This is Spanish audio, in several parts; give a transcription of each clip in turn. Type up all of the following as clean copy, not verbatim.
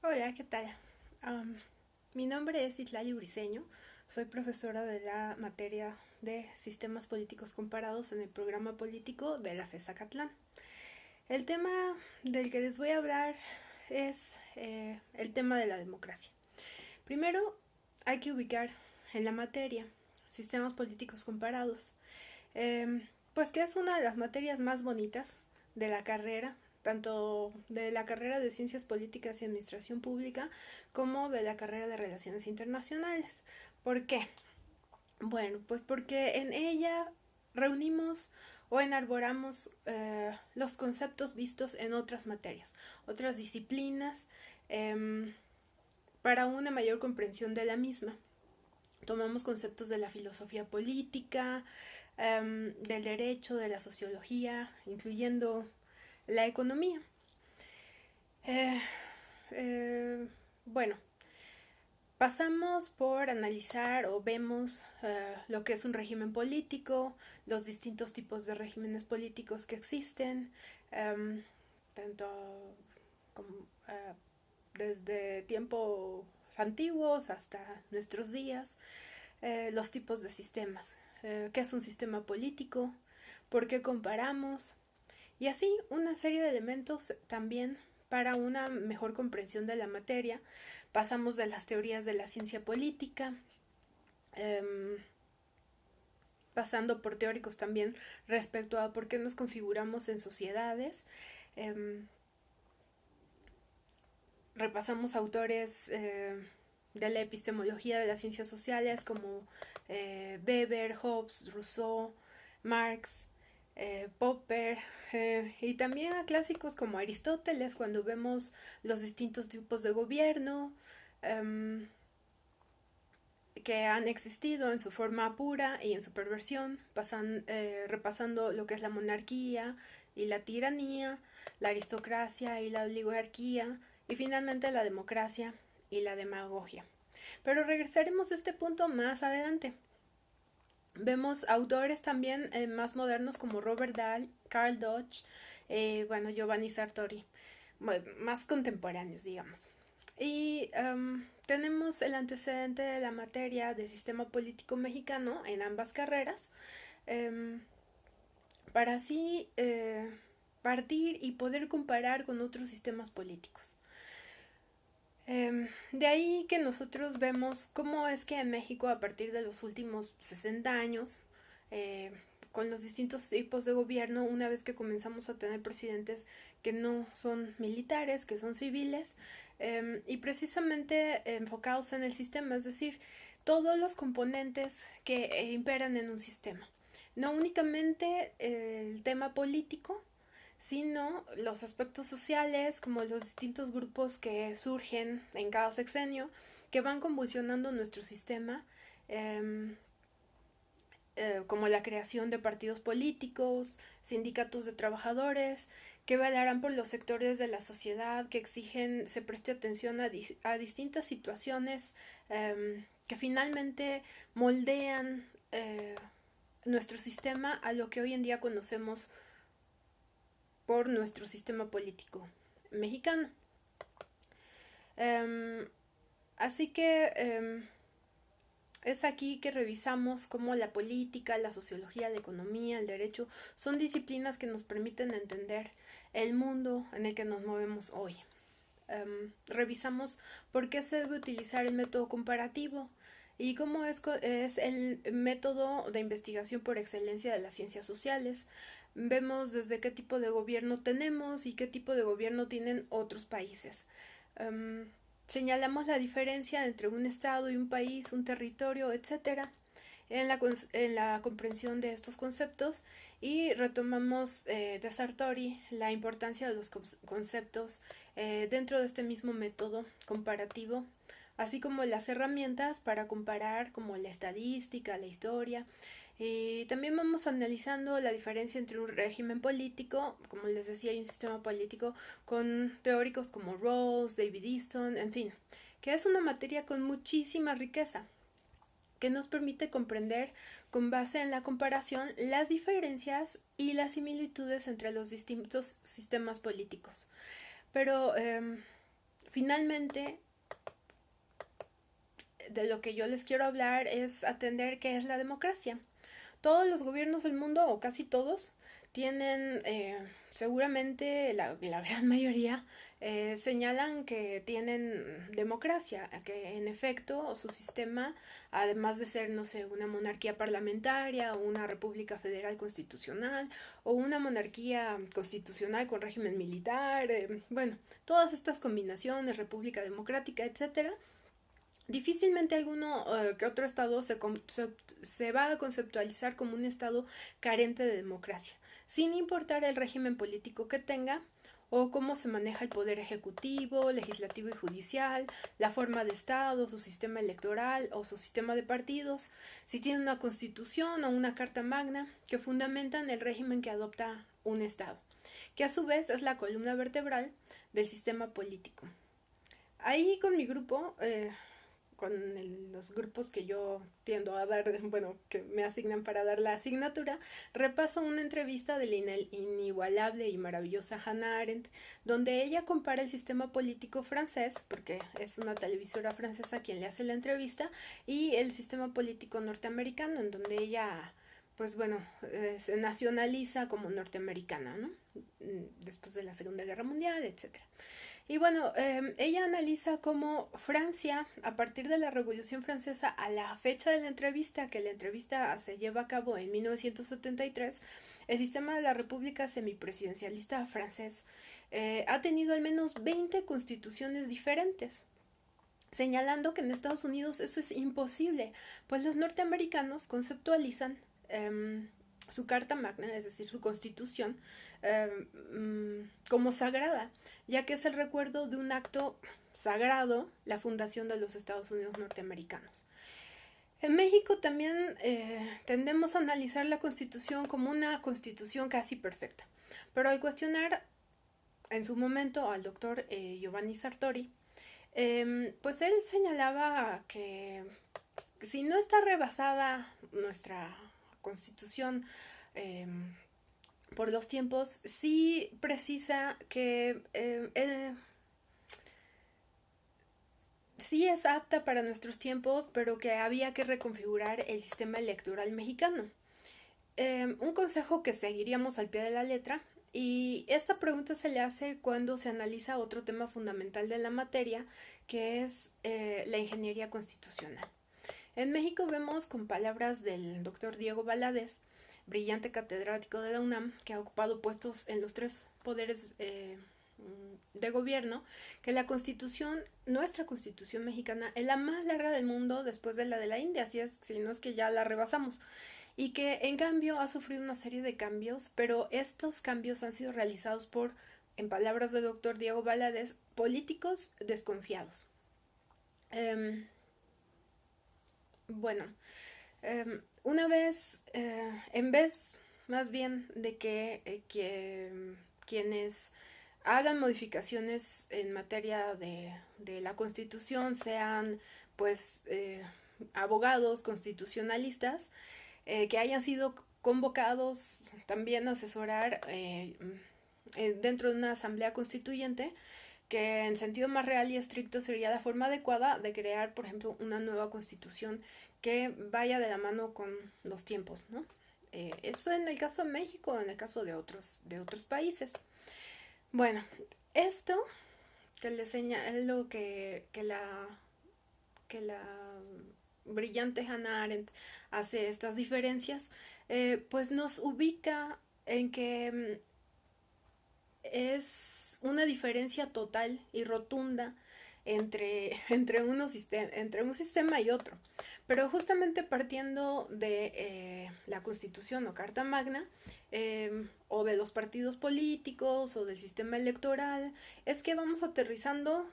Hola, ¿qué tal? Am, Mi nombre es Itlali Briceño, soy profesora de la materia de Sistemas Políticos Comparados en el programa político de la FES Acatlán. El tema del que les voy a hablar es el tema de la democracia. Primero, hay que ubicar en la materia Sistemas Políticos Comparados, pues que es una de las materias más bonitas de la carrera, tanto de la carrera de Ciencias Políticas y Administración Pública como de la carrera de Relaciones Internacionales. ¿Por qué? Bueno, pues porque en ella reunimos o enarboramos los conceptos vistos en otras materias, otras disciplinas, eh, para una mayor comprensión de la misma. Tomamos conceptos de la filosofía política, del derecho, de la sociología, incluyendo la economía. Eh, eh, bueno, pasamos por analizar o vemos lo que es un régimen político, los distintos tipos de regímenes políticos que existen, um, tanto como, desde tiempos antiguos hasta nuestros días, los tipos de sistemas, qué es un sistema político, por qué comparamos, y así una serie de elementos también para una mejor comprensión de la materia. Pasamos de las teorías de la ciencia política, eh, pasando por teóricos también respecto a por qué nos configuramos en sociedades. Eh, Repasamos autores de la epistemología de las ciencias sociales como Weber, Hobbes, Rousseau, Marx, Popper, y también a clásicos como Aristóteles cuando vemos los distintos tipos de gobierno que han existido en su forma pura y en su perversión, repasando lo que es la monarquía y la tiranía, la aristocracia y la oligarquía, y finalmente la democracia y la demagogia. Pero regresaremos a este punto más adelante. Vemos autores también más modernos como Robert Dahl, Carl Dodge, Giovanni Sartori, más contemporáneos, digamos. Y tenemos el antecedente de la materia de sistema político mexicano en ambas carreras, um, para así partir y poder comparar con otros sistemas políticos. De ahí que nosotros vemos cómo es que en México a partir de los últimos 60 años, eh, con los distintos tipos de gobierno, una vez que comenzamos a tener presidentes que no son militares, que son civiles, y precisamente enfocados en el sistema, es decir, todos los componentes que imperan en un sistema. No únicamente el tema político, sino los aspectos sociales, como los distintos grupos que surgen en cada sexenio, que van convulsionando nuestro sistema, eh, como la creación de partidos políticos, sindicatos de trabajadores, que velarán por los sectores de la sociedad, que exigen se preste atención a distintas situaciones que finalmente moldean nuestro sistema a lo que hoy en día conocemos por nuestro sistema político mexicano. Um, Así que es aquí que revisamos cómo la política, la sociología, la economía, el derecho son disciplinas que nos permiten entender el mundo en el que nos movemos hoy. Revisamos por qué se debe utilizar el método comparativo y cómo es el método de investigación por excelencia de las ciencias sociales. Vemos desde qué tipo de gobierno tenemos y qué tipo de gobierno tienen otros países. Señalamos la diferencia entre un estado y un país, un territorio, etcétera, en la comprensión de estos conceptos, y retomamos de Sartori la importancia de los conceptos dentro de este mismo método comparativo, así como las herramientas para comparar como la estadística, la historia. También vamos analizando la diferencia entre un régimen político, como les decía, y un sistema político, con teóricos como Rawls, David Easton, en fin, que es una materia con muchísima riqueza, que nos permite comprender, con base en la comparación, las diferencias y las similitudes entre los distintos sistemas políticos. Pero finalmente, de lo que yo les quiero hablar es atender qué es la democracia. Todos los gobiernos del mundo, o casi todos, tienen, seguramente la gran mayoría, señalan que tienen democracia, que en efecto su sistema, además de ser, no sé, una monarquía parlamentaria, o una república federal constitucional, o una monarquía constitucional con régimen militar, bueno, todas estas combinaciones, república democrática, etcétera, difícilmente alguno que otro estado se va a conceptualizar como un estado carente de democracia, sin importar el régimen político que tenga o cómo se maneja el poder ejecutivo, legislativo y judicial, la forma de estado, su sistema electoral o su sistema de partidos, si tiene una constitución o una carta magna que fundamentan el régimen que adopta un estado, que a su vez es la columna vertebral del sistema político. Ahí con mi grupo, los grupos que yo tiendo a dar, bueno, que me asignan para dar la asignatura, repaso una entrevista de la inigualable y maravillosa Hannah Arendt, donde ella compara el sistema político francés, porque es una televisora francesa quien le hace la entrevista, y el sistema político norteamericano, en donde ella, pues bueno, se nacionaliza como norteamericana, ¿no? Después de la Segunda Guerra Mundial, etcétera. Y bueno, ella analiza cómo Francia, a partir de la Revolución Francesa, a la fecha de la entrevista, que la entrevista se lleva a cabo en 1973, el sistema de la República semipresidencialista francés ha tenido al menos 20 constituciones diferentes, señalando que en Estados Unidos eso es imposible, pues los norteamericanos conceptualizan su carta magna, es decir, su constitución, como sagrada, ya que es el recuerdo de un acto sagrado, la fundación de los Estados Unidos norteamericanos. En México también tendemos a analizar la constitución como una constitución casi perfecta, pero al cuestionar en su momento al doctor Giovanni Sartori, pues él señalaba que si no está rebasada nuestra constitución por los tiempos, sí precisa que sí es apta para nuestros tiempos, pero que había que reconfigurar el sistema electoral mexicano. Un consejo que seguiríamos al pie de la letra, y esta pregunta se le hace cuando se analiza otro tema fundamental de la materia, que es la ingeniería constitucional. En México vemos, con palabras del doctor Diego Valadez, brillante catedrático de la UNAM, que ha ocupado puestos en los 3 poderes de gobierno, que la constitución, nuestra constitución mexicana, es la más larga del mundo después de la India, así es, si no es que ya la rebasamos, y que en cambio ha sufrido una serie de cambios, pero estos cambios han sido realizados por, en palabras del doctor Diego Valadez, políticos desconfiados. Bueno, una vez, en vez más bien de que quienes hagan modificaciones en materia de la Constitución sean pues abogados constitucionalistas, que hayan sido convocados también a asesorar dentro de una asamblea constituyente, que en sentido más real y estricto sería la forma adecuada de crear, por ejemplo, una nueva constitución que vaya de la mano con los tiempos, ¿no? Eso en el caso de México, en el caso de otros países. Bueno, esto que le señalo que la brillante Hannah Arendt hace estas diferencias, pues nos ubica en que es una diferencia total y rotunda entre un sistema y otro. Pero justamente partiendo de la Constitución o Carta Magna, o de los partidos políticos o del sistema electoral, es que vamos aterrizando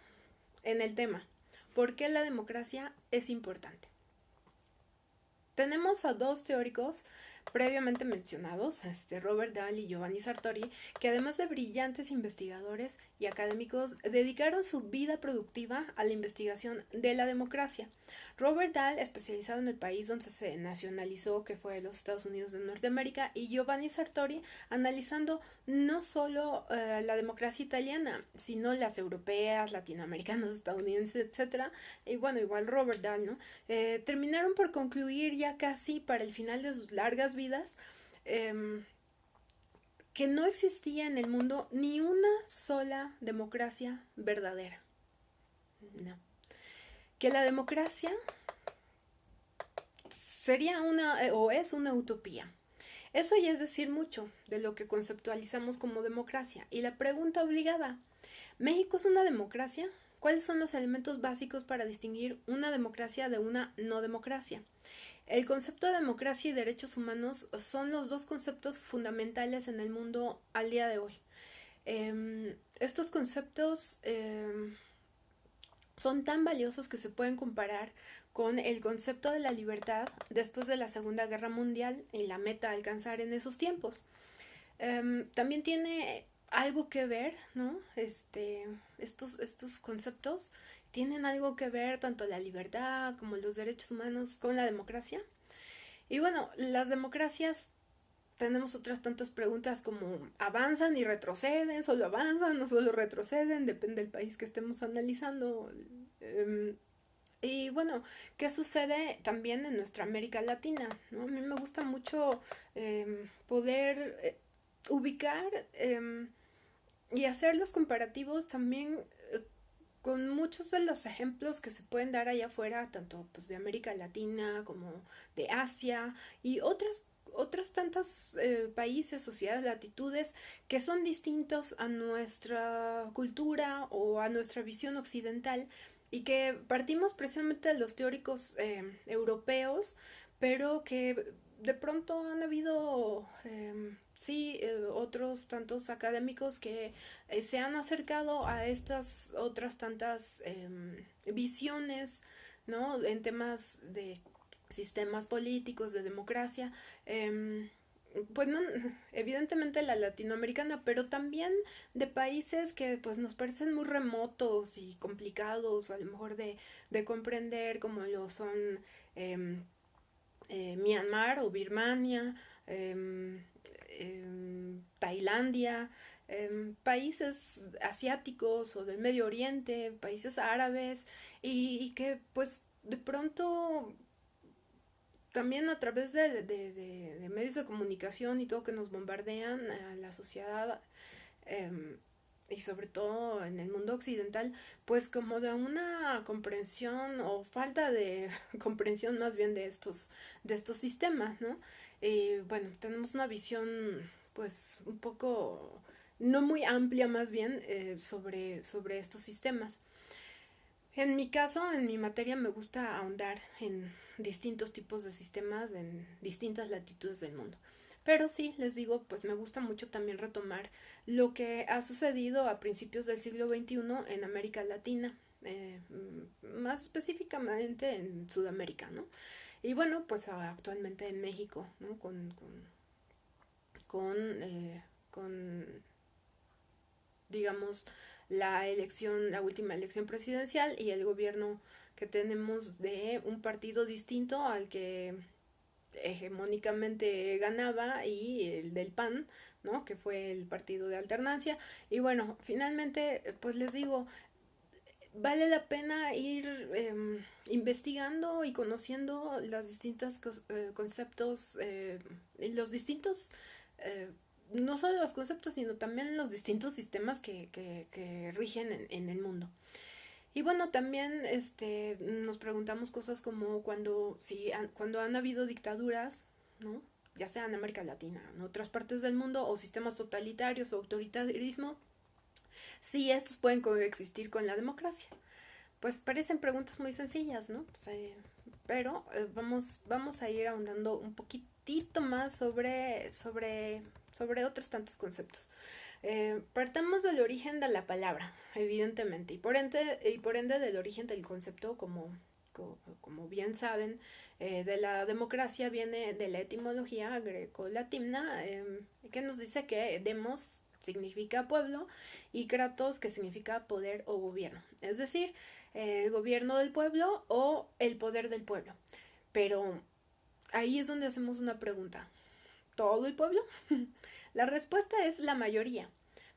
en el tema. ¿Por qué la democracia es importante? Tenemos a 2 teóricos previamente mencionados, Robert Dahl y Giovanni Sartori, que además de brillantes investigadores y académicos, dedicaron su vida productiva a la investigación de la democracia. Robert Dahl, especializado en el país donde se nacionalizó, que fue los Estados Unidos de Norteamérica, y Giovanni Sartori, analizando no solo la democracia italiana, sino las europeas, latinoamericanas, estadounidenses, etcétera. Y bueno, igual Robert Dahl, ¿no? Terminaron por concluir ya casi para el final de sus largas vidas que no existía en el mundo ni una sola democracia verdadera. No. Que la democracia sería o es una utopía. Eso ya es decir mucho de lo que conceptualizamos como democracia. Y la pregunta obligada, ¿México es una democracia? ¿Cuáles son los elementos básicos para distinguir una democracia de una no democracia? El concepto de democracia y derechos humanos son los dos conceptos fundamentales en el mundo al día de hoy. Estos conceptos son tan valiosos que se pueden comparar con el concepto de la libertad después de la Segunda Guerra Mundial y la meta a alcanzar en esos tiempos. También tiene algo que ver, ¿no? Estos conceptos tienen algo que ver tanto la libertad como los derechos humanos con la democracia. Y bueno, las democracias tenemos otras tantas preguntas como ¿avanzan y retroceden? ¿Solo avanzan o solo retroceden? Depende del país que estemos analizando. Y bueno, ¿qué sucede también en nuestra América Latina? ¿No? A mí me gusta mucho poder ubicar y hacer los comparativos también con muchos de los ejemplos que se pueden dar allá afuera, tanto pues de América Latina como de Asia y otras tantas países, sociedades, latitudes que son distintos a nuestra cultura o a nuestra visión occidental y que partimos precisamente de los teóricos europeos, pero que de pronto han habido otros tantos académicos que se han acercado a estas otras tantas visiones, ¿no? En temas de sistemas políticos, de democracia, pues no, evidentemente la latinoamericana, pero también de países que pues nos parecen muy remotos y complicados a lo mejor de comprender, como lo son Myanmar o Birmania, Tailandia, países asiáticos o del Medio Oriente, países árabes, y que pues de pronto también a través de medios de comunicación y todo que nos bombardean a la sociedad y sobre todo en el mundo occidental, pues como de una comprensión o falta de comprensión más bien de estos sistemas, ¿no? Y bueno, tenemos una visión pues un poco, no muy amplia más bien sobre estos sistemas. En mi caso, en mi materia me gusta ahondar en distintos tipos de sistemas en distintas latitudes del mundo. Pero sí, les digo, pues me gusta mucho también retomar lo que ha sucedido a principios del siglo XXI en América Latina, más específicamente en Sudamérica, ¿no? Y bueno, pues actualmente en México, ¿no? Con digamos, la última elección presidencial y el gobierno que tenemos de un partido distinto al que hegemónicamente ganaba y el del PAN, ¿no? Que fue el partido de alternancia. Y bueno, finalmente, pues les digo, vale la pena ir investigando y conociendo los distintos conceptos, los distintos no solo los conceptos, sino también los distintos sistemas que rigen en el mundo. Y bueno, también nos preguntamos cosas como cuando han habido dictaduras, ¿no? Ya sea en América Latina, en otras partes del mundo, o sistemas totalitarios o autoritarismo, si estos pueden coexistir con la democracia. Pues parecen preguntas muy sencillas, ¿no? Pues, pero vamos a ir ahondando un poquitito más sobre otros tantos conceptos. Partamos del origen de la palabra, evidentemente, y por ende del origen del concepto como como bien saben, de la democracia viene de la etimología greco-latina, que nos dice que demos significa pueblo y kratos, que significa poder o gobierno, es decir, el gobierno del pueblo o el poder del pueblo. Pero ahí es donde hacemos una pregunta: ¿todo el pueblo? La respuesta es la mayoría.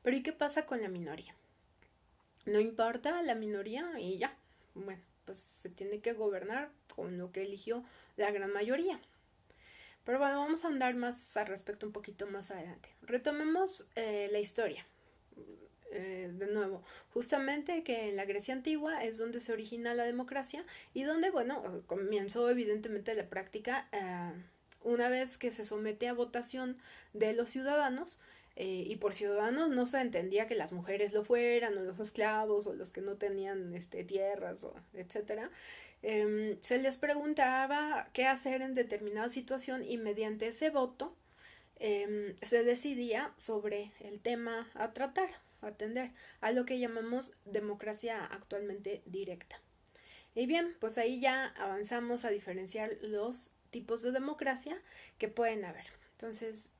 Pero ¿y qué pasa con la minoría? No importa la minoría y ya. Bueno, pues se tiene que gobernar con lo que eligió la gran mayoría. Pero bueno, vamos a andar más al respecto un poquito más adelante. Retomemos la historia. De nuevo, justamente que en la Grecia antigua es donde se origina la democracia y donde, bueno, comenzó evidentemente la práctica una vez que se somete a votación de los ciudadanos. Y por ciudadanos no se entendía que las mujeres lo fueran, o los esclavos, o los que no tenían tierras, etcétera. Se les preguntaba qué hacer en determinada situación y mediante ese voto se decidía sobre el tema a tratar, a atender, a lo que llamamos democracia actualmente directa. Y bien, pues ahí ya avanzamos a diferenciar los tipos de democracia que pueden haber. Entonces,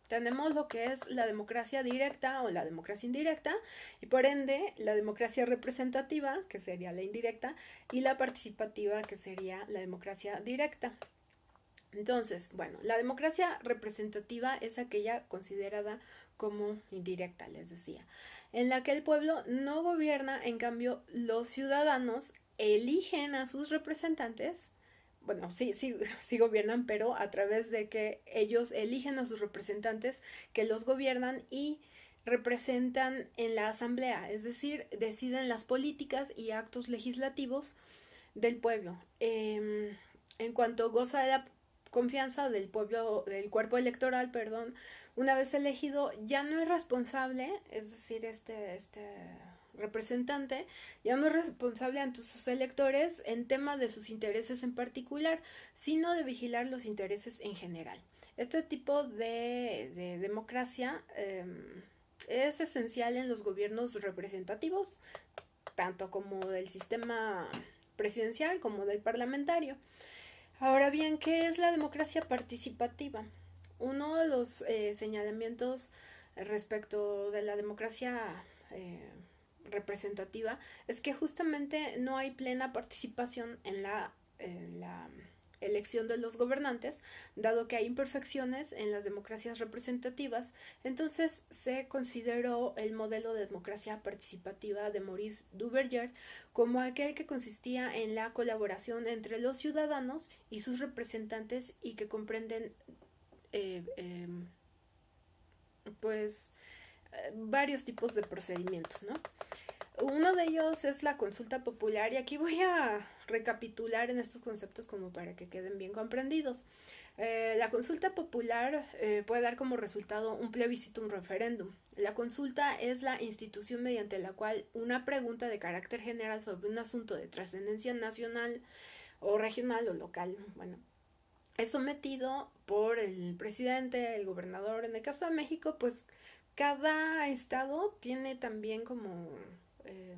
tenemos lo que es la democracia directa o la democracia indirecta, y por ende la democracia representativa, que sería la indirecta, y la participativa, que sería la democracia directa. Entonces, bueno, la democracia representativa es aquella considerada como indirecta, les decía, en la que el pueblo no gobierna, en cambio los ciudadanos eligen a sus representantes. Bueno, sí gobiernan, pero a través de que ellos eligen a sus representantes que los gobiernan y representan en la asamblea, es decir, deciden las políticas y actos legislativos del pueblo. En cuanto goza de la confianza del pueblo, del cuerpo electoral, perdón, una vez elegido, ya no es responsable, es decir, este representante ya no es responsable ante sus electores en tema de sus intereses en particular, sino de vigilar los intereses en general. Este tipo de democracia es esencial en los gobiernos representativos, tanto como del sistema presidencial como del parlamentario. Ahora bien, ¿qué es la democracia participativa? Uno de los señalamientos respecto de la democracia representativa es que justamente no hay plena participación en la elección de los gobernantes, dado que hay imperfecciones en las democracias representativas. Entonces se consideró el modelo de democracia participativa de Maurice Duverger como aquel que consistía en la colaboración entre los ciudadanos y sus representantes, y que comprenden eh, eh, pues varios tipos de procedimientos, ¿no? Uno de ellos es la consulta popular, y aquí voy a recapitular en estos conceptos como para que queden bien comprendidos. La consulta popular puede dar como resultado un plebiscito, un referéndum. La consulta es la institución mediante la cual una pregunta de carácter general sobre un asunto de trascendencia nacional o regional o local, bueno, es sometido por el presidente, el gobernador. En el caso de México, pues cada estado tiene también como eh,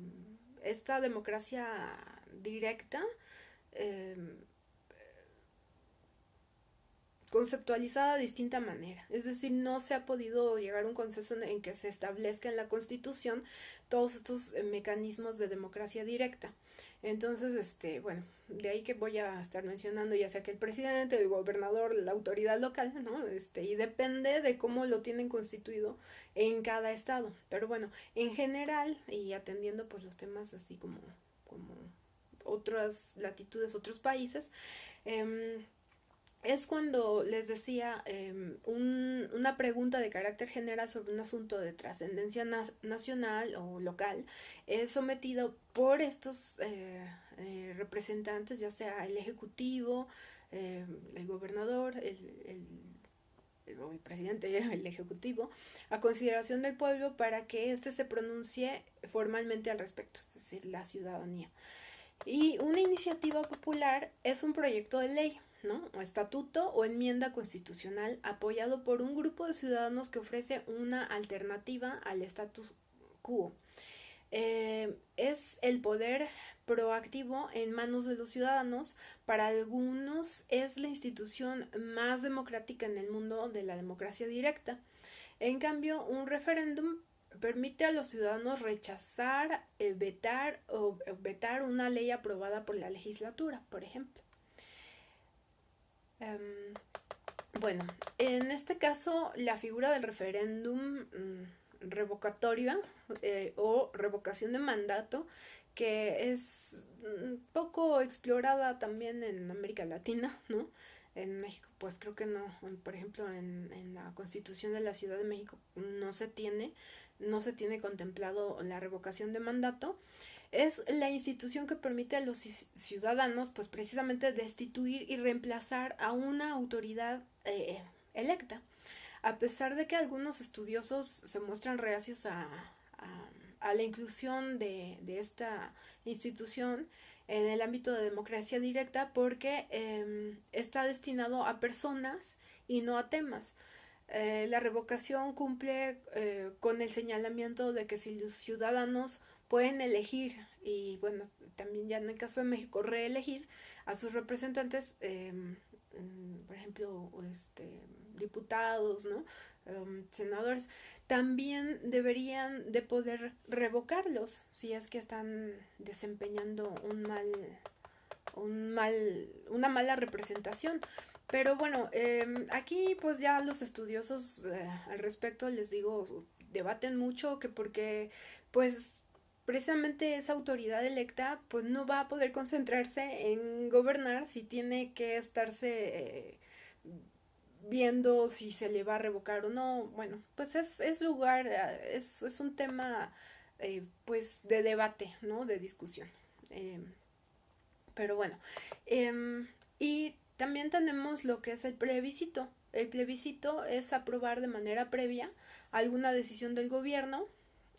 esta democracia directa eh, conceptualizada de distinta manera. Es decir, no se ha podido llegar a un consenso en que se establezca en la Constitución todos estos mecanismos de democracia directa. Entonces, bueno, de ahí que voy a estar mencionando ya sea que el presidente, el gobernador, la autoridad local, ¿no? Y depende de cómo lo tienen constituido en cada estado. Pero bueno, en general, y atendiendo pues los temas así como otras latitudes, otros países, es cuando les decía una pregunta de carácter general sobre un asunto de trascendencia nacional o local es sometido por estos representantes, ya sea el ejecutivo, el gobernador, el presidente, el ejecutivo, a consideración del pueblo para que éste se pronuncie formalmente al respecto, es decir, la ciudadanía. Y una iniciativa popular es un proyecto de ley, ¿no? O estatuto o enmienda constitucional apoyado por un grupo de ciudadanos que ofrece una alternativa al status quo. Es el poder proactivo en manos de los ciudadanos. Para algunos es la institución más democrática en el mundo de la democracia directa. En cambio, un referéndum permite a los ciudadanos rechazar, vetar una ley aprobada por la legislatura, por ejemplo. Bueno, en este caso, la figura del referéndum revocatoria o revocación de mandato, que es poco explorada también en América Latina, ¿no? En México, pues creo que no. Por ejemplo, en la Constitución de la Ciudad de México no se tiene contemplado la revocación de mandato. Es la institución que permite a los ciudadanos, pues precisamente destituir y reemplazar a una autoridad electa. A pesar de que algunos estudiosos se muestran reacios a la inclusión de esta institución en el ámbito de democracia directa, porque está destinado a personas y no a temas. La revocación cumple con el señalamiento de que si los ciudadanos pueden elegir y bueno, también ya en el caso de México reelegir a sus representantes, por ejemplo, diputados, ¿no? Senadores, también deberían de poder revocarlos si es que están desempeñando una mala representación. Pero bueno, aquí pues ya los estudiosos al respecto, les digo, debaten mucho, que porque pues precisamente esa autoridad electa pues no va a poder concentrarse en gobernar si tiene que estarse viendo si se le va a revocar o no. Bueno, pues es lugar, es un tema pues de debate, ¿no? De discusión. Pero bueno, y también tenemos lo que es el plebiscito. El plebiscito es aprobar de manera previa alguna decisión del gobierno,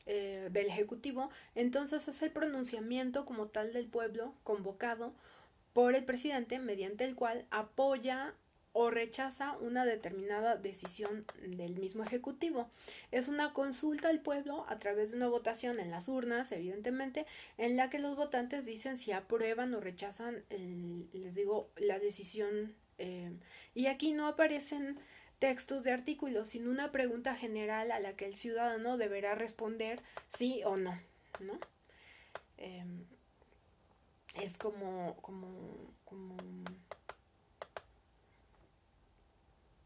del ejecutivo. Entonces es el pronunciamiento como tal del pueblo convocado por el presidente, mediante el cual apoya o rechaza una determinada decisión del mismo ejecutivo. Es una consulta al pueblo a través de una votación en las urnas, evidentemente, en la que los votantes dicen si aprueban o rechazan, les digo, la decisión. Y aquí no aparecen textos de artículos, sino una pregunta general a la que el ciudadano deberá responder sí o no, ¿no? Es como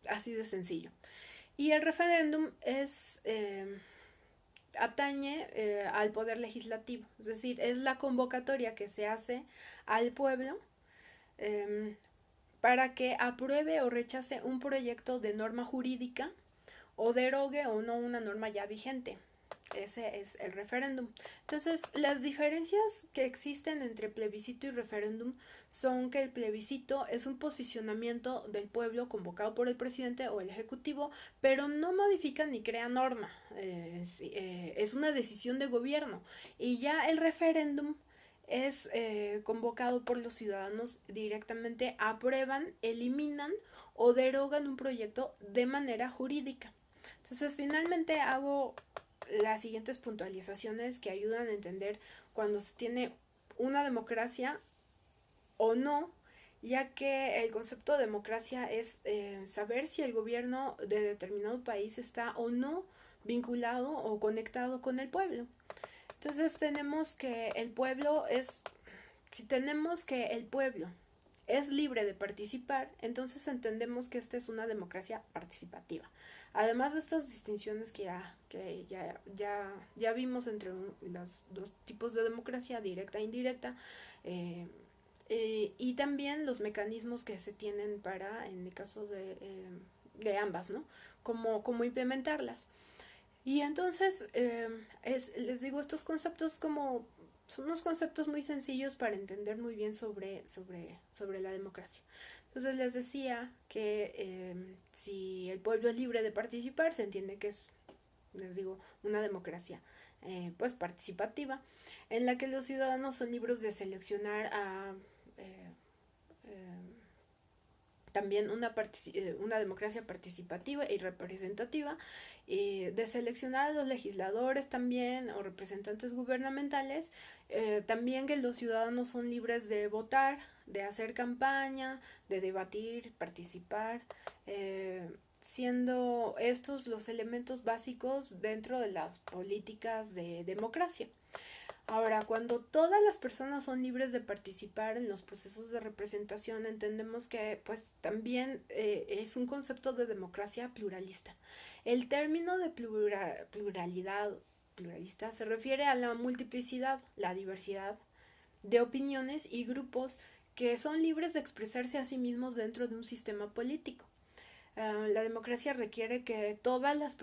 así de sencillo. Y el referéndum atañe al poder legislativo, es decir, es la convocatoria que se hace al pueblo para que apruebe o rechace un proyecto de norma jurídica o derogue o no una norma ya vigente. Ese es el referéndum. Entonces, las diferencias que existen entre plebiscito y referéndum son que el plebiscito es un posicionamiento del pueblo convocado por el presidente o el ejecutivo, pero no modifica ni crea norma. Es una decisión de gobierno. Y ya el referéndum es convocado por los ciudadanos directamente, aprueban, eliminan o derogan un proyecto de manera jurídica. Entonces, finalmente hago las siguientes puntualizaciones que ayudan a entender cuando se tiene una democracia o no, ya que el concepto de democracia es saber si el gobierno de determinado país está o no vinculado o conectado con el pueblo. Entonces tenemos que el pueblo es, si tenemos que el pueblo es libre de participar, entonces entendemos que esta es una democracia participativa. Además de estas distinciones que ya vimos entre los dos tipos de democracia, directa e indirecta, y también los mecanismos que se tienen para, en el caso de ambas, ¿no? Cómo implementarlas. Y entonces, les digo, estos conceptos son unos conceptos muy sencillos para entender muy bien sobre la democracia. Entonces les decía que si el pueblo es libre de participar, se entiende que es, les digo, una democracia pues participativa, en la que los ciudadanos son libres de seleccionar a También una democracia participativa y representativa, de seleccionar a los legisladores también o representantes gubernamentales, también que los ciudadanos son libres de votar, de hacer campaña, de debatir, participar, siendo estos los elementos básicos dentro de las políticas de democracia. Ahora, cuando todas las personas son libres de participar en los procesos de representación, entendemos que pues también es un concepto de democracia pluralista. El término de pluralista se refiere a la multiplicidad, la diversidad de opiniones y grupos que son libres de expresarse a sí mismos dentro de un sistema político. La democracia requiere que todas las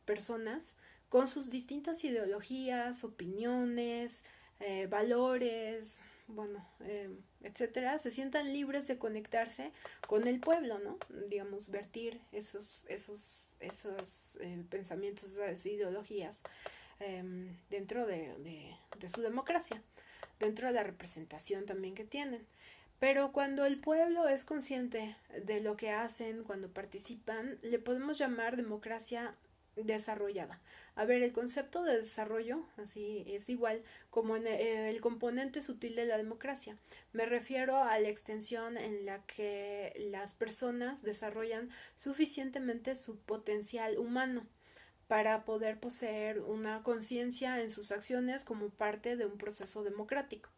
personas con sus distintas ideologías, opiniones, valores, bueno, etcétera, se sientan libres de conectarse con el pueblo, ¿no? Digamos, vertir esos pensamientos, esas ideologías dentro de su democracia, dentro de la representación también que tienen. Pero cuando el pueblo es consciente de lo que hacen, cuando participan, le podemos llamar democracia desarrollada. A ver, el concepto de desarrollo, así es igual como en el componente sutil de la democracia. Me refiero a la extensión en la que las personas desarrollan suficientemente su potencial humano para poder poseer una conciencia en sus acciones como parte de un proceso democrático.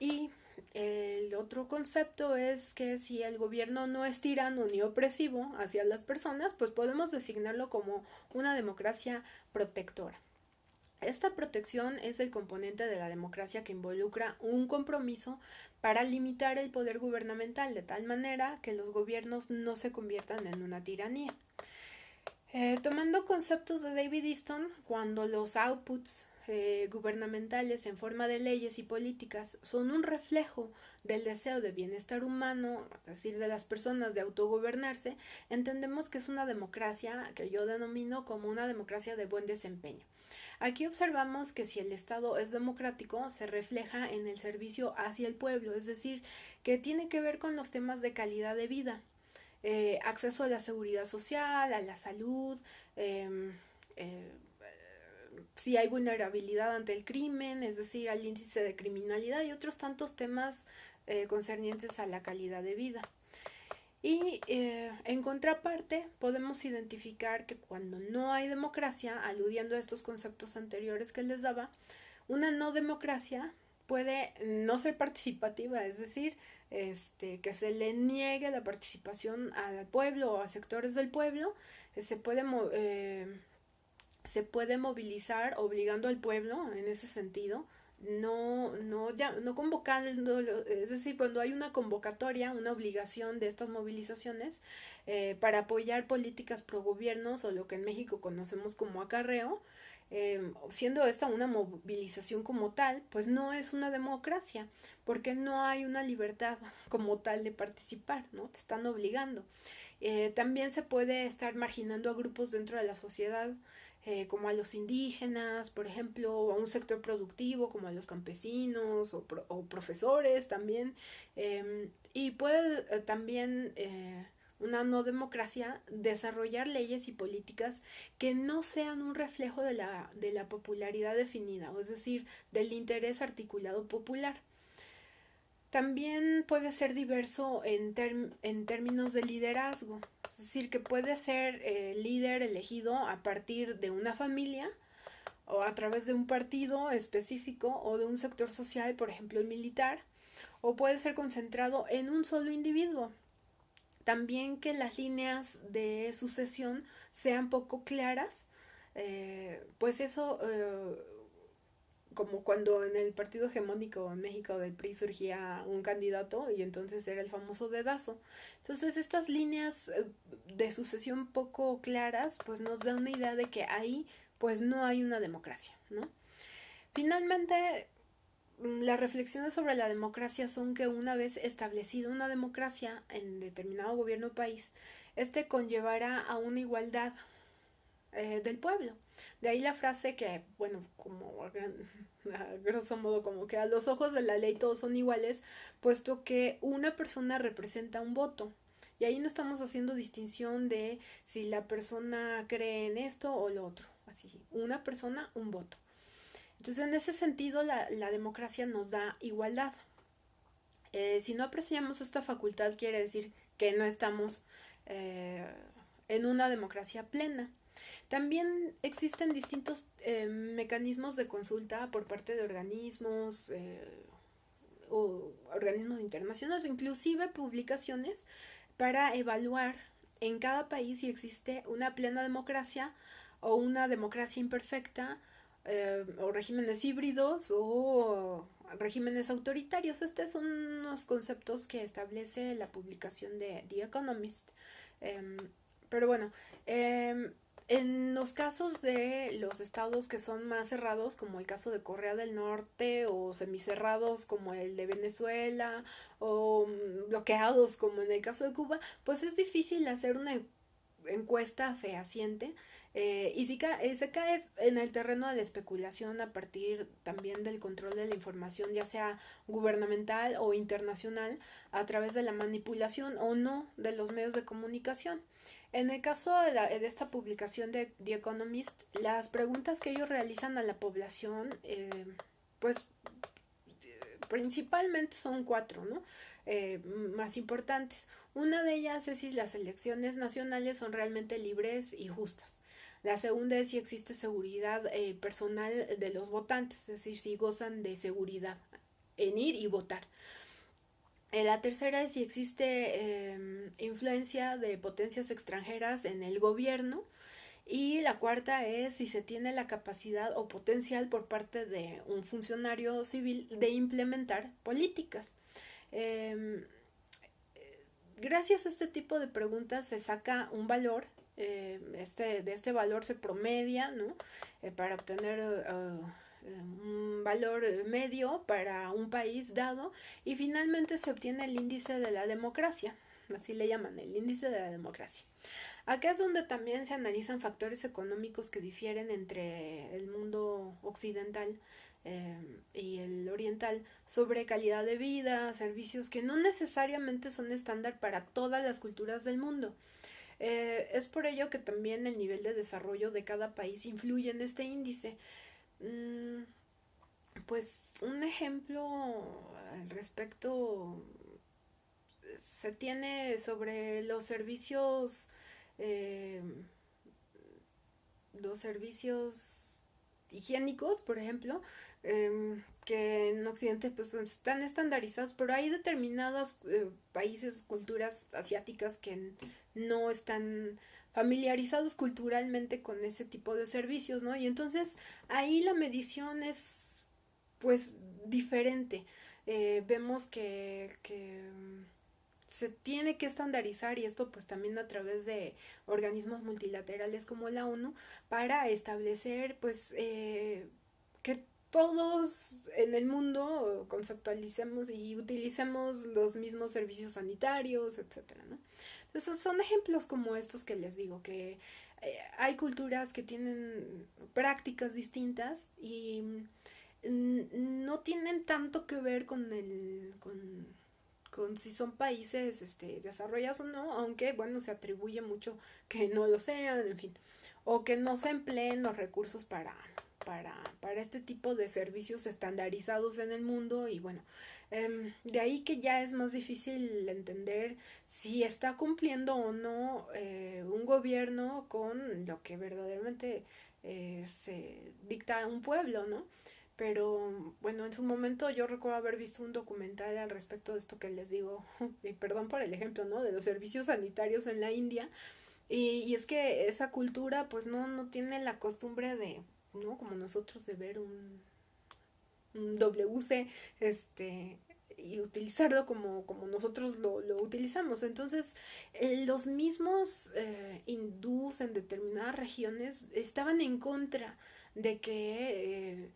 Y el otro concepto es que si el gobierno no es tirano ni opresivo hacia las personas, pues podemos designarlo como una democracia protectora. Esta protección es el componente de la democracia que involucra un compromiso para limitar el poder gubernamental de tal manera que los gobiernos no se conviertan en una tiranía. Tomando conceptos de David Easton, cuando los outputs gubernamentales en forma de leyes y políticas son un reflejo del deseo de bienestar humano, es decir, de las personas de autogobernarse, entendemos que es una democracia que yo denomino como una democracia de buen desempeño. Aquí observamos que si el Estado es democrático, se refleja en el servicio hacia el pueblo, es decir, que tiene que ver con los temas de calidad de vida, acceso a la seguridad social, a la salud, si hay vulnerabilidad ante el crimen, es decir, al índice de criminalidad y otros tantos temas concernientes a la calidad de vida. Y en contraparte podemos identificar que cuando no hay democracia, aludiendo a estos conceptos anteriores que les daba, una no democracia puede no ser participativa, es decir, que se le niegue la participación al pueblo o a sectores del pueblo, se puede movilizar obligando al pueblo en ese sentido, no convocándolo, es decir, cuando hay una convocatoria, una obligación de estas movilizaciones para apoyar políticas pro gobiernos o lo que en México conocemos como acarreo, siendo esta una movilización como tal, pues no es una democracia, porque no hay una libertad como tal de participar, ¿no? Te están obligando. También se puede estar marginando a grupos dentro de la sociedad, como a los indígenas, por ejemplo, o a un sector productivo como a los campesinos o profesores también, y puede también una no democracia desarrollar leyes y políticas que no sean un reflejo de la popularidad definida, es decir, del interés articulado popular. También puede ser diverso en términos de liderazgo, es decir, que puede ser líder elegido a partir de una familia o a través de un partido específico o de un sector social, por ejemplo el militar, o puede ser concentrado en un solo individuo. También que las líneas de sucesión sean poco claras, pues eso como cuando en el partido hegemónico en México del PRI surgía un candidato y entonces era el famoso dedazo. Entonces estas líneas de sucesión poco claras pues nos da una idea de que ahí pues no hay una democracia, ¿no? Finalmente, las reflexiones sobre la democracia son que una vez establecida una democracia en determinado gobierno o país, este conllevará a una igualdad del pueblo. De ahí la frase que, bueno, como a grosso modo, como que a los ojos de la ley todos son iguales, puesto que una persona representa un voto. Y ahí no estamos haciendo distinción de si la persona cree en esto o lo otro. Así, una persona, un voto. Entonces, en ese sentido, la democracia nos da igualdad. Si no apreciamos esta facultad, quiere decir que no estamos eh, en una democracia plena. También existen distintos mecanismos de consulta por parte de organismos o organismos internacionales, inclusive publicaciones para evaluar en cada país si existe una plena democracia o una democracia imperfecta, o regímenes híbridos o regímenes autoritarios. Estos son unos conceptos que establece la publicación de The Economist. Pero bueno, en los casos de los estados que son más cerrados, como el caso de Corea del Norte, o semicerrados como el de Venezuela, o bloqueados como en el caso de Cuba, pues es difícil hacer una encuesta fehaciente, y se cae en el terreno de la especulación a partir también del control de la información, ya sea gubernamental o internacional, a través de la manipulación o no de los medios de comunicación. En el caso de esta publicación de The Economist, las preguntas que ellos realizan a la población, pues principalmente son cuatro, ¿no? Más importantes. Una de ellas es si las elecciones nacionales son realmente libres y justas. La segunda es si existe seguridad personal de los votantes, es decir, si gozan de seguridad en ir y votar. La tercera es si existe influencia de potencias extranjeras en el gobierno. Y la cuarta es si se tiene la capacidad o potencial por parte de un funcionario civil de implementar políticas. Eh, Gracias a este tipo de preguntas se saca un valor, de este valor se promedia, ¿no? Para obtener un valor medio para un país dado, y finalmente se obtiene el índice de la democracia, así le llaman, el índice de la democracia. Acá es donde también se analizan factores económicos que difieren entre el mundo occidental y el oriental, sobre calidad de vida, servicios que no necesariamente son estándar para todas las culturas del mundo. Es por ello que también el nivel de desarrollo de cada país influye en este índice. Mm, pues un ejemplo al respecto se tiene sobre eh, los servicios higiénicos, por ejemplo, que en Occidente pues están estandarizados, pero hay determinados países, culturas asiáticas que no están familiarizados culturalmente con ese tipo de servicios, ¿no? Y entonces ahí la medición es pues diferente. Vemos que se tiene que estandarizar, y esto pues también a través de organismos multilaterales como la ONU, para establecer pues que todos en el mundo conceptualicemos y utilicemos los mismos servicios sanitarios, etcétera, ¿no? Entonces son ejemplos como estos que les digo, que hay culturas que tienen prácticas distintas y no tienen tanto que ver con si son países desarrollados o no, aunque bueno, se atribuye mucho que no lo sean, en fin, o que no se empleen los recursos para este tipo de servicios estandarizados en el mundo. Y bueno, de ahí que ya es más difícil entender si está cumpliendo o no un gobierno con lo que verdaderamente se dicta a un pueblo, ¿no? Pero bueno, en su momento yo recuerdo haber visto un documental al respecto de esto que les digo, y perdón por el ejemplo, ¿no? De los servicios sanitarios en la India. Y es que esa cultura pues no tiene la costumbre de, ¿no? Como nosotros, de ver un WC, y utilizarlo como nosotros lo utilizamos. Entonces, los mismos hindús en determinadas regiones estaban en contra de que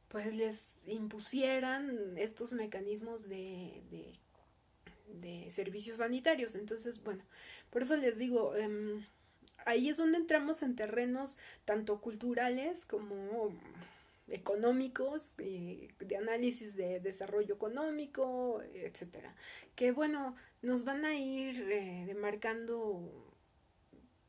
pues les impusieran estos mecanismos de servicios sanitarios. Entonces, bueno, por eso les digo, ahí es donde entramos en terrenos tanto culturales como económicos, de análisis de desarrollo económico, etcétera, que bueno, nos van a ir demarcando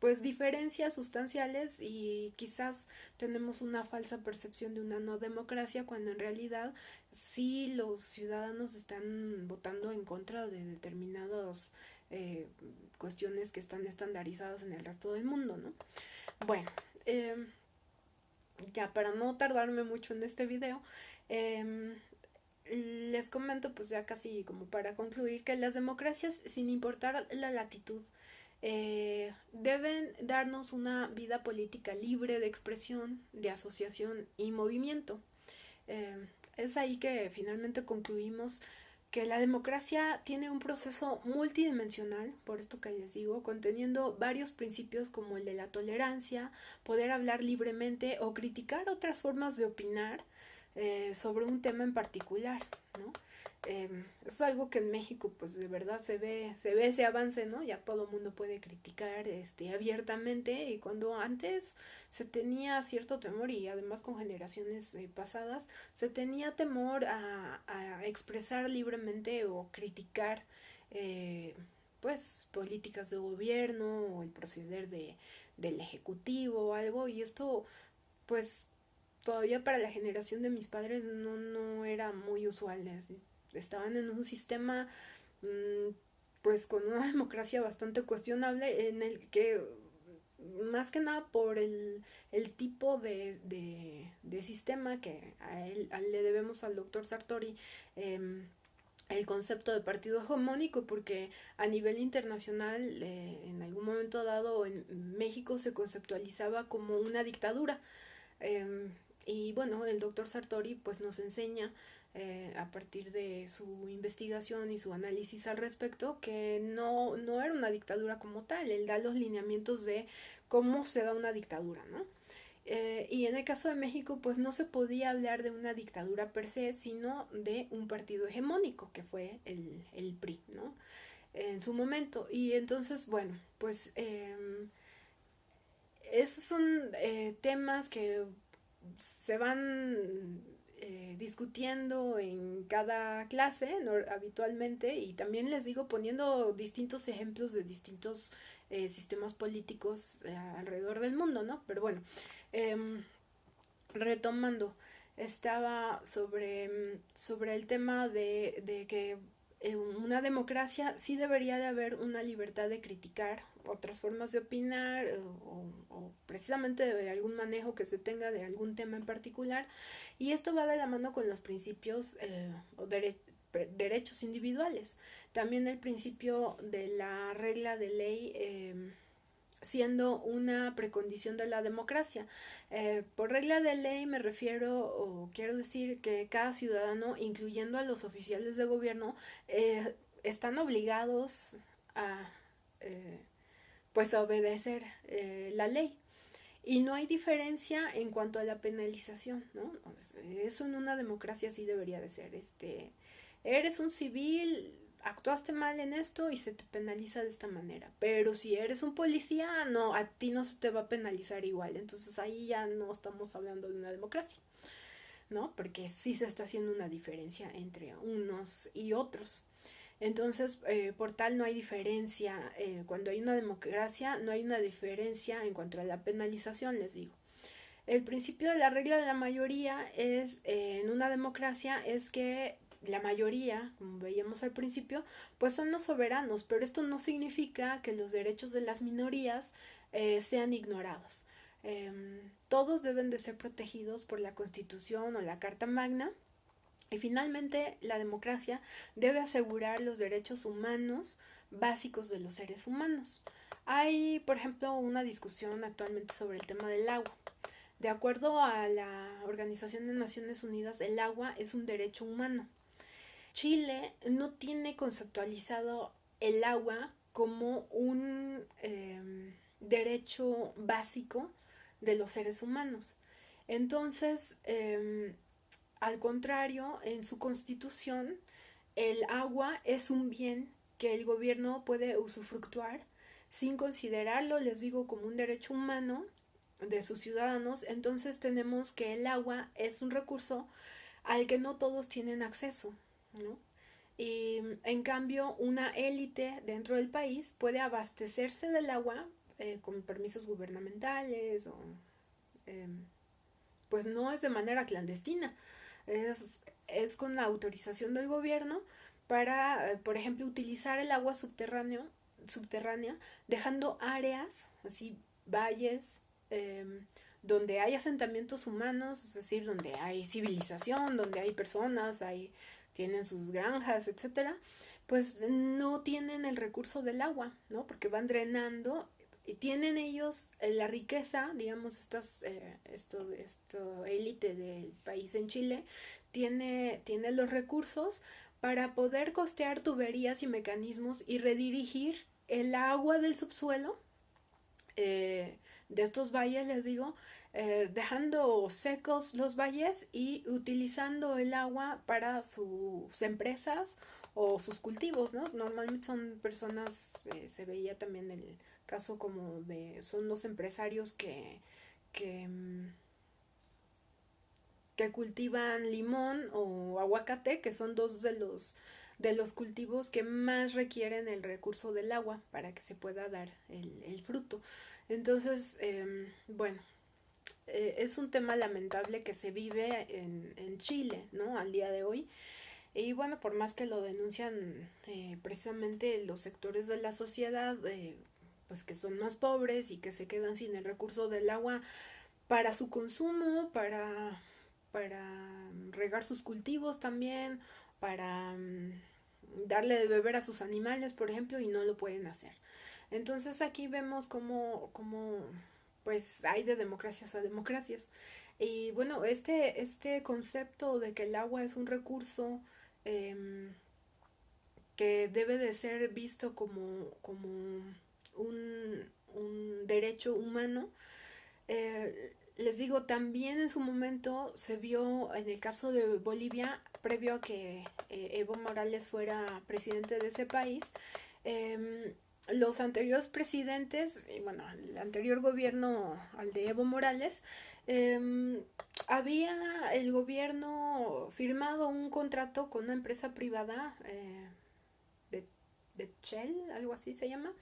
pues diferencias sustanciales y quizás tenemos una falsa percepción de una no democracia cuando en realidad sí los ciudadanos están votando en contra de determinadas eh, cuestiones que están estandarizadas en el resto del mundo, ¿no? Bueno, eh, ya para no tardarme mucho en este video, eh, les comento pues ya casi como para concluir que las democracias, sin importar la latitud, deben darnos una vida política libre de expresión, de asociación y movimiento. Eh, es ahí que finalmente concluimos que la democracia tiene un proceso multidimensional, por esto que les digo, conteniendo varios principios como el de la tolerancia, poder hablar libremente o criticar otras formas de opinar sobre un tema en particular, ¿no? Es algo que en México pues de verdad se ve ese avance, ¿no? Ya todo el mundo puede criticar abiertamente, y cuando antes se tenía cierto temor, y además con generaciones pasadas se tenía temor a expresar libremente o criticar eh, pues políticas de gobierno o el proceder del ejecutivo o algo, y esto pues todavía para la generación de mis padres no era muy usual. Estaban en un sistema pues con una democracia bastante cuestionable, en el que más que nada por el tipo de sistema que le debemos al doctor Sartori, el concepto de partido hegemónico, porque a nivel internacional en algún momento dado en México se conceptualizaba como una dictadura. Eh, y bueno, el doctor Sartori pues nos enseña a partir de su investigación y su análisis al respecto que no era una dictadura como tal. Él da los lineamientos de cómo se da una dictadura, ¿no? Y en el caso de México pues no se podía hablar de una dictadura per se, sino de un partido hegemónico que fue el PRI, ¿no? En su momento. Y entonces, bueno, pues esos son temas que se van discutiendo en cada clase, ¿no? Habitualmente, y también les digo poniendo distintos ejemplos de distintos sistemas políticos alrededor del mundo, ¿no? Pero bueno, eh, retomando, estaba sobre el tema de que en una democracia sí debería de haber una libertad de criticar otras formas de opinar, o precisamente de algún manejo que se tenga de algún tema en particular, y esto va de la mano con los principios o derechos individuales. También el principio de la regla de ley siendo una precondición de la democracia. Por regla de ley me refiero o quiero decir que cada ciudadano, incluyendo a los oficiales de gobierno, están obligados a pues a obedecer la ley. Y no hay diferencia en cuanto a la penalización, ¿no? Eso en una democracia sí debería de ser. Eres un civil, actuaste mal en esto y se te penaliza de esta manera. Pero si eres un policía, no, a ti no se te va a penalizar igual. Entonces ahí ya no estamos hablando de una democracia, ¿no? Porque sí se está haciendo una diferencia entre unos y otros. Entonces, por tal no hay diferencia. Cuando hay una democracia, no hay una diferencia en cuanto a la penalización, les digo. El principio de la regla de la mayoría es, en una democracia, es que la mayoría, como veíamos al principio, pues son los soberanos, pero esto no significa que los derechos de las minorías sean ignorados. Todos deben de ser protegidos por la Constitución o la Carta Magna. Y finalmente, la democracia debe asegurar los derechos humanos básicos de los seres humanos. Hay, por ejemplo, una discusión actualmente sobre el tema del agua. De acuerdo a la Organización de Naciones Unidas, el agua es un derecho humano. Chile no tiene conceptualizado el agua como un derecho básico de los seres humanos. Entonces, al contrario, en su constitución, el agua es un bien que el gobierno puede usufructuar sin considerarlo, les digo, como un derecho humano de sus ciudadanos. Entonces tenemos que el agua es un recurso al que no todos tienen acceso, ¿no? Y en cambio, una élite dentro del país puede abastecerse del agua con permisos gubernamentales o eh, pues no es de manera clandestina, es con la autorización del gobierno para, por ejemplo, utilizar el agua subterránea, dejando áreas, así valles, donde hay asentamientos humanos, es decir, donde hay civilización, donde hay personas, tienen sus granjas, etcétera, pues no tienen el recurso del agua, ¿no? Porque van drenando y tienen ellos la riqueza, digamos, esto élite del país en Chile, tiene los recursos para poder costear tuberías y mecanismos y redirigir el agua del subsuelo de estos valles, les digo, dejando secos los valles y utilizando el agua para sus empresas o sus cultivos, ¿no? Normalmente son personas, se veía también el caso como son los empresarios que, mm, que cultivan limón o aguacate, que son dos de los cultivos que más requieren el recurso del agua para que se pueda dar el fruto. Entonces, bueno, es un tema lamentable que se vive en Chile, ¿no? Al día de hoy. Y bueno, por más que lo denuncian precisamente los sectores de la sociedad, pues que son más pobres y que se quedan sin el recurso del agua para su consumo, para regar sus cultivos también, para darle de beber a sus animales, por ejemplo, y no lo pueden hacer. Entonces aquí vemos cómo pues hay de democracias a democracias. Y bueno, este concepto de que el agua es un recurso eh, que debe de ser visto como un derecho humano, les digo, también en su momento se vio en el caso de Bolivia, previo a que Evo Morales fuera presidente de ese país, los anteriores presidentes, bueno, el anterior gobierno al de Evo Morales, había el gobierno firmado un contrato con una empresa privada, Betchel, algo así se llama,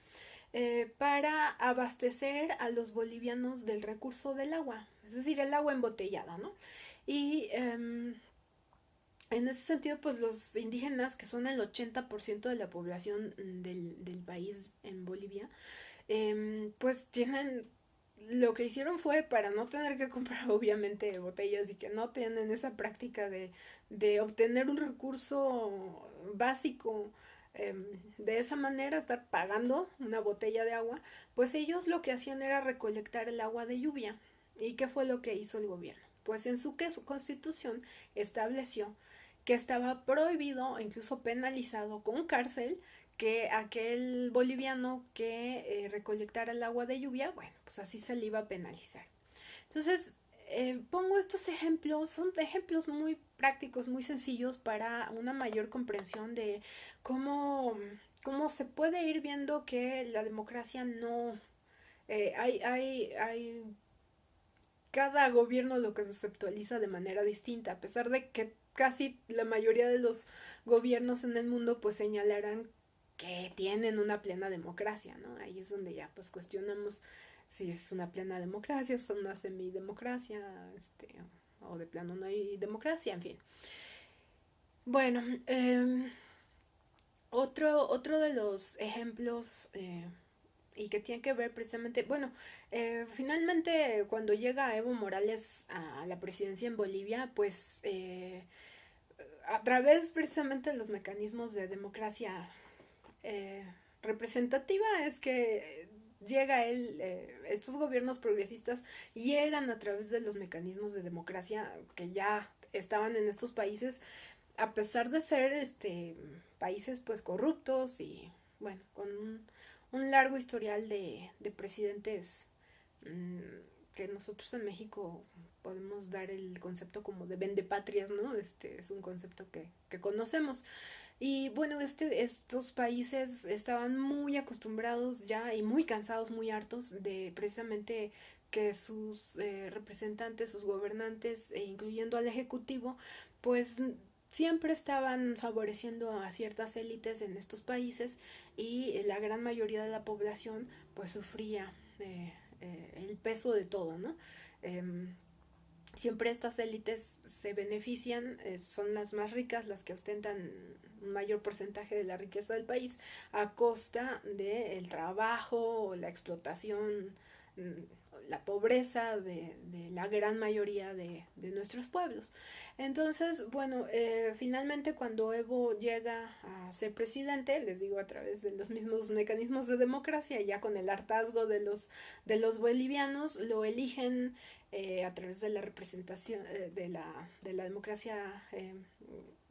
para abastecer a los bolivianos del recurso del agua, es decir, el agua embotellada, ¿no? Y en ese sentido, pues los indígenas, que son el 80% de la población del país en Bolivia, pues tienen, lo que hicieron fue para no tener que comprar obviamente botellas y que no tienen esa práctica de obtener un recurso básico de esa manera, estar pagando una botella de agua, pues ellos lo que hacían era recolectar el agua de lluvia. ¿Y qué fue lo que hizo el gobierno? Pues en su constitución estableció que estaba prohibido, incluso penalizado con cárcel, que aquel boliviano que recolectara el agua de lluvia, bueno, pues así se le iba a penalizar. Entonces, pongo estos ejemplos, son ejemplos muy prácticos, muy sencillos para una mayor comprensión de cómo, cómo se puede ir viendo que la democracia no... hay cada gobierno lo que se actualiza de manera distinta, a pesar de que casi la mayoría de los gobiernos en el mundo pues señalarán que tienen una plena democracia, ¿no? Ahí es donde ya pues cuestionamos si es una plena democracia o una semidemocracia, o de plano no hay democracia, en fin. Bueno, otro de los ejemplos y que tiene que ver precisamente, bueno, finalmente cuando llega Evo Morales a la presidencia en Bolivia, pues a través precisamente de los mecanismos de democracia eh, representativa es que llega él, estos gobiernos progresistas llegan a través de los mecanismos de democracia que ya estaban en estos países, a pesar de ser países pues corruptos y bueno, con un largo historial de presidentes que nosotros en México podemos dar el concepto como de vendepatrias, ¿no? Es un concepto que conocemos. Y bueno, estos países estaban muy acostumbrados ya y muy cansados, muy hartos de precisamente que sus representantes, sus gobernantes, incluyendo al ejecutivo, pues siempre estaban favoreciendo a ciertas élites en estos países y la gran mayoría de la población pues sufría el peso de todo, ¿no? Eh, Siempre estas élites se benefician, son las más ricas, las que ostentan un mayor porcentaje de la riqueza del país a costa del trabajo, la explotación, la pobreza de la gran mayoría de nuestros pueblos. Entonces, bueno, finalmente cuando Evo llega a ser presidente, les digo a través de los mismos mecanismos de democracia, ya con el hartazgo de los bolivianos, lo eligen a través de la representación de la democracia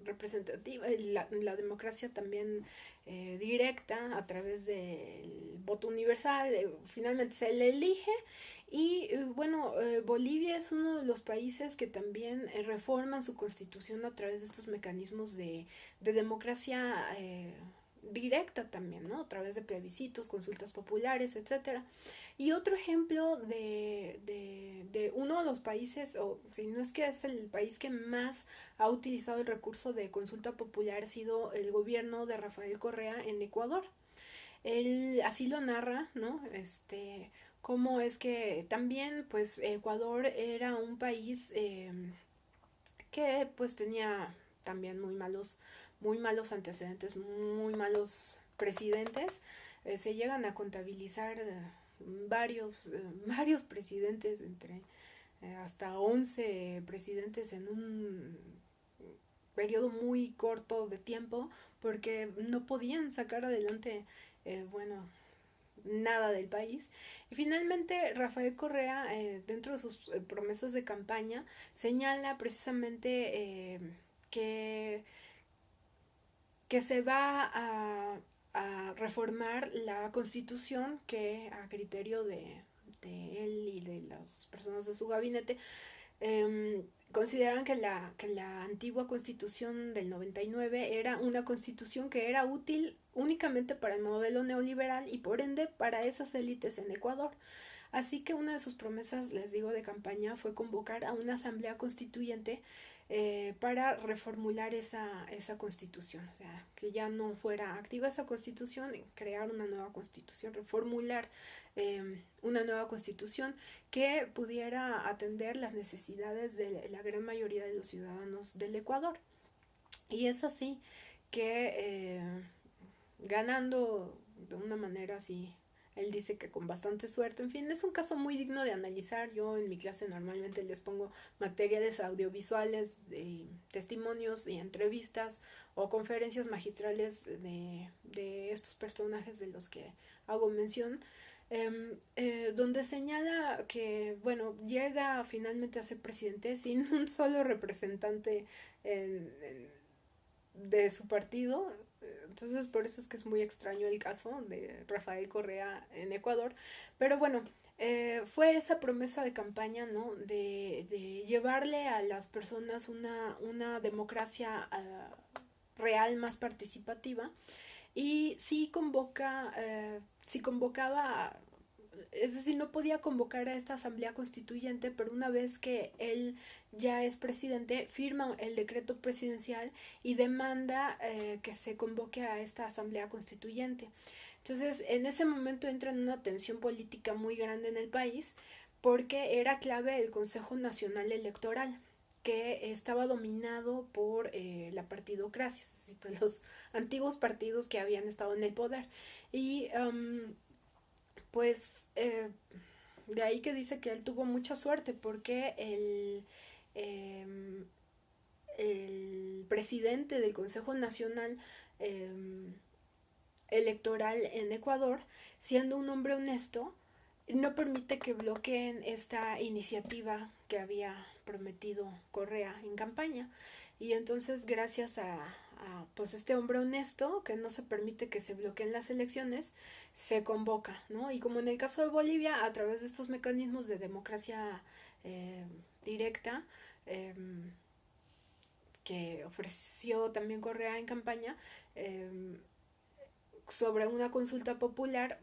representativa y la democracia también directa a través del voto universal. Finalmente se le elige y bueno, Bolivia es uno de los países que también reforman su constitución a través de estos mecanismos de democracia directa también, ¿no? A través de plebiscitos, consultas populares, etcétera. Y otro ejemplo de uno de los países, o si no es que es el país que más ha utilizado el recurso de consulta popular, ha sido el gobierno de Rafael Correa en Ecuador. Él así lo narra, ¿no? Cómo es que también, pues, Ecuador era un país que, pues, tenía también muy malos antecedentes, muy malos presidentes. Se llegan a contabilizar varios presidentes, entre hasta 11 presidentes en un periodo muy corto de tiempo, porque no podían sacar adelante, bueno, nada del país. Y finalmente Rafael Correa, dentro de sus promesas de campaña, señala precisamente que, que se va a reformar la constitución que a criterio de él y de las personas de su gabinete consideran que la antigua constitución del 99 era una constitución que era útil únicamente para el modelo neoliberal y por ende para esas élites en Ecuador. Así que una de sus promesas, les digo, de campaña fue convocar a una asamblea constituyente para reformular esa constitución, o sea, que ya no fuera activa esa constitución, crear una nueva constitución, reformular una nueva constitución que pudiera atender las necesidades de la gran mayoría de los ciudadanos del Ecuador. Y es así que ganando de una manera así, él dice que con bastante suerte, en fin, es un caso muy digno de analizar. Yo en mi clase normalmente les pongo materiales audiovisuales, de testimonios y entrevistas o conferencias magistrales de estos personajes de los que hago mención, donde señala que, bueno, llega finalmente a ser presidente sin un solo representante de su partido. Entonces por eso es que es muy extraño el caso de Rafael Correa en Ecuador. Pero bueno, fue esa promesa de campaña, ¿no? De llevarle a las personas una democracia real, más participativa. Y sí convocaba, es decir, no podía convocar a esta asamblea constituyente, pero una vez que él ya es presidente, firma el decreto presidencial y demanda que se convoque a esta asamblea constituyente. Entonces, en ese momento entra en una tensión política muy grande en el país porque era clave el Consejo Nacional Electoral, que estaba dominado por la partidocracia, es decir, por los antiguos partidos que habían estado en el poder. Y pues de ahí que dice que él tuvo mucha suerte porque eh, el presidente del Consejo Nacional Electoral en Ecuador, siendo un hombre honesto, no permite que bloqueen esta iniciativa que había prometido Correa en campaña. Y entonces, gracias a pues este hombre honesto, que no se permite que se bloqueen las elecciones, se convoca, ¿no? Y como en el caso de Bolivia, a través de estos mecanismos de democracia directa que ofreció también Correa en campaña sobre una consulta popular.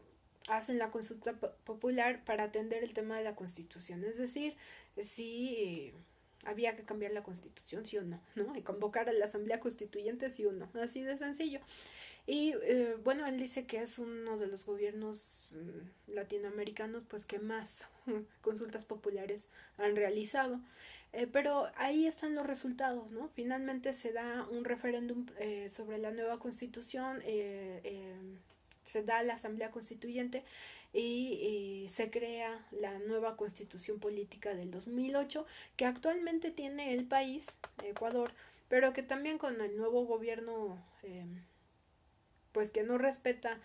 Hacen la consulta popular para atender el tema de la Constitución, es decir, si había que cambiar la Constitución, sí o no, ¿no? Y convocar a la Asamblea Constituyente, sí o no, así de sencillo. Y bueno, él dice que es uno de los gobiernos latinoamericanos pues que más consultas populares han realizado. Pero ahí están los resultados, ¿no? Finalmente se da un referéndum sobre la nueva constitución, se da la Asamblea Constituyente y se crea la nueva constitución política del 2008 que actualmente tiene el país, Ecuador, pero que también con el nuevo gobierno pues que no respeta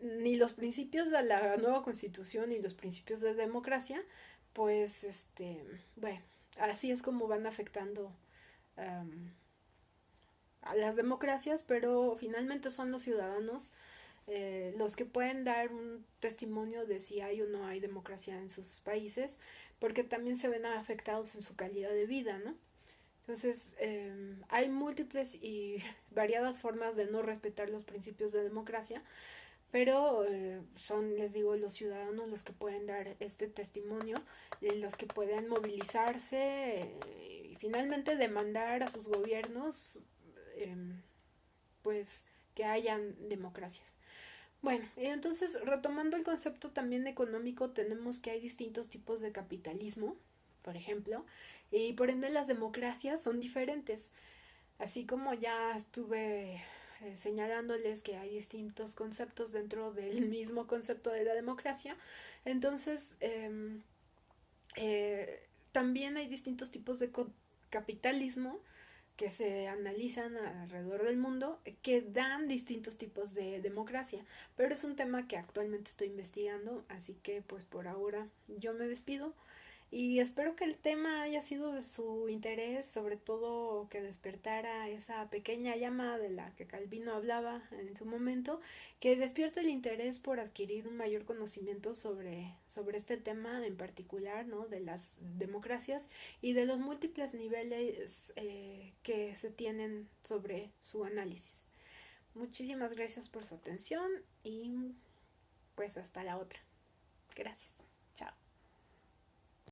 ni los principios de la nueva constitución ni los principios de democracia, pues bueno, así es como van afectando um, a las democracias, pero finalmente son los ciudadanos los que pueden dar un testimonio de si hay o no hay democracia en sus países, porque también se ven afectados en su calidad de vida, ¿no? Entonces, hay múltiples y variadas formas de no respetar los principios de democracia, pero son, les digo, los ciudadanos los que pueden dar este testimonio, los que pueden movilizarse y finalmente demandar a sus gobiernos, eh, pues, que hayan democracias. Bueno, entonces retomando el concepto también económico, tenemos que hay distintos tipos de capitalismo, por ejemplo, y por ende las democracias son diferentes. Así como ya estuve señalándoles que hay distintos conceptos dentro del mismo concepto de la democracia, entonces también hay distintos tipos de capitalismo que se analizan alrededor del mundo que dan distintos tipos de democracia, pero es un tema que actualmente estoy investigando, así que pues por ahora yo me despido y espero que el tema haya sido de su interés, sobre todo que despertara esa pequeña llama de la que Calvino hablaba en su momento, que despierte el interés por adquirir un mayor conocimiento sobre este tema en particular, ¿no? De las democracias y de los múltiples niveles que se tienen sobre su análisis. Muchísimas gracias por su atención y pues hasta la otra. Gracias.